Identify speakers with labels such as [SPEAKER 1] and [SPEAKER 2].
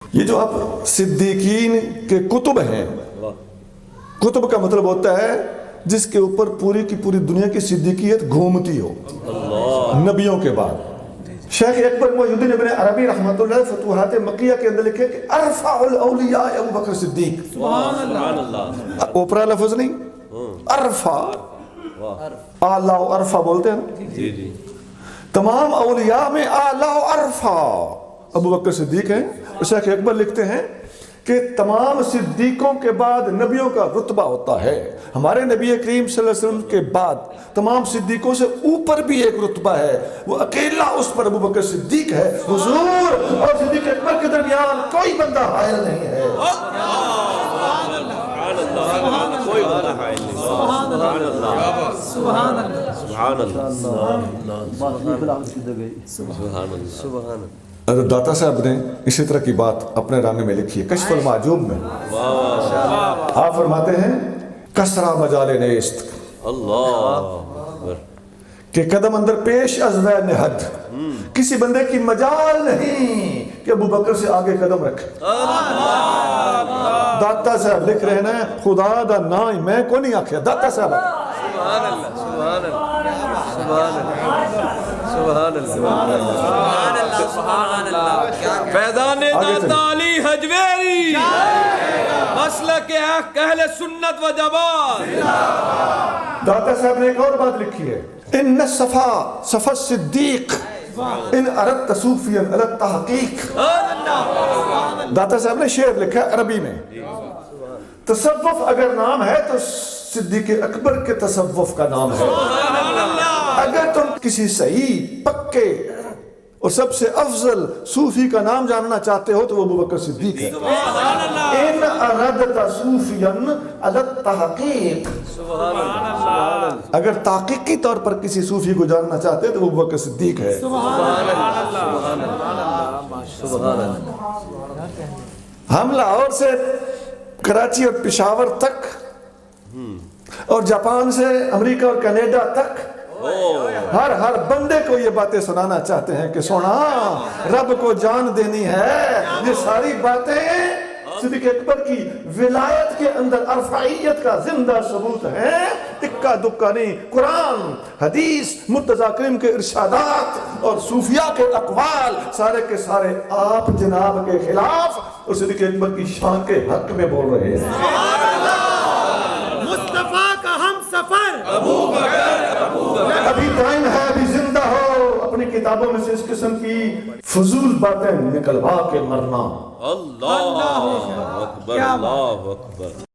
[SPEAKER 1] یہ جو اب صدیقین کے کتب ہیں، کتب کا مطلب ہوتا ہے جس کے اوپر پوری کی پوری دنیا کی صدیقیت گھومتی ہو نبیوں کے بعد۔ شیخ اکبر محی الدین ابن عربی رحمۃ اللہ فتوحات مکیہ کے اندر لکھے کہ ارفع الاولیاء ابو بکر صدیق۔
[SPEAKER 2] سبحان اللہ۔
[SPEAKER 1] اوپرا لفظ نہیں، ارفع، اعلیٰ و ارفع بولتے ہیں، تمام اولیاء میں اعلیٰ و ارفع ابو بکر صدیق ہیں۔ شیخ اکبر لکھتے ہیں کہ تمام صدیقوں کے بعد نبیوں کا رتبہ ہوتا ہے، ہمارے نبی کریم صلی اللہ علیہ وسلم کے بعد تمام صدیقوں سے اوپر بھی ایک رتبہ ہے، وہ اکیلا اس پر ابو بکر صدیق ہے۔ حضور اور صدیق اکبر کے درمیان کوئی بندہ حائل نہیں ہے۔ حضرت داتا صاحب نے اسی طرح کی بات اپنے نامے میں لکھی ہے، کشف المعجوب میں۔ آپ فرماتے ہیں کسرا مجال نیست، کہ قدم اندر پیش از وی نہد، کسی بندے کی مجال نہیں کہ ابو بکر سے آگے قدم رکھے۔ داتا صاحب لکھ رہے ہیں خدا دا نام میں کو نہیں آکھیا، داتا صاحب۔
[SPEAKER 2] سبحان اللہ، سبحان اللہ، سبحان اللہ، سبحان اللہ، سبحان اللہ۔ فیضان داتا علی حجویری، مسلک حق اہل سنت و جماعت۔
[SPEAKER 1] داتا صاحب نے ایک اور بات لکھی ہے، ان صفا الصدیق ان اردت صوفیا علی التحقیق۔ داتا صاحب نے شعر لکھا ہے عربی میں، تصوف اگر نام ہے تو صدیق اکبر کے تصوف کا نام ہے۔ اگر تم کسی صحیح پکے اور سب سے افضل صوفی کا نام جاننا چاہتے ہو تو وہ ابو بکر صدیق ہے۔ ان اردت صوفیا علی التحقیق، اگر تحقیقی طور پر کسی صوفی کو جاننا چاہتے ہیں تو وہ ابو بکر صدیق ہے۔ ہم لاہور سے کراچی اور پشاور تک اور جاپان سے امریکہ اور کینیڈا تک ہر بندے کو یہ باتیں سنانا چاہتے ہیں کہ سونا رب کو جان دینی ہے۔ یہ ساری باتیں صدیق اکبر کی ولایت کے اندر ارفعیت کا زندہ ثبوت ہے، اکا دکا نہیں۔ قرآن، حدیث، مرتضی کریم کے ارشادات اور صوفیاء کے اقوال سارے کے سارے آپ جناب کے خلاف اور صدیق اکبر کی شان کے حق میں بول رہے ہیں۔
[SPEAKER 3] مصطفیٰ کا ہم سفر
[SPEAKER 1] ابھی ٹائم ہے، ابھی زندہ ہو، اپنی کتابوں میں سے اس قسم کی فضول باتیں نکلوا کے مرنا۔
[SPEAKER 2] اللہ اکبر، اللہ اکبر۔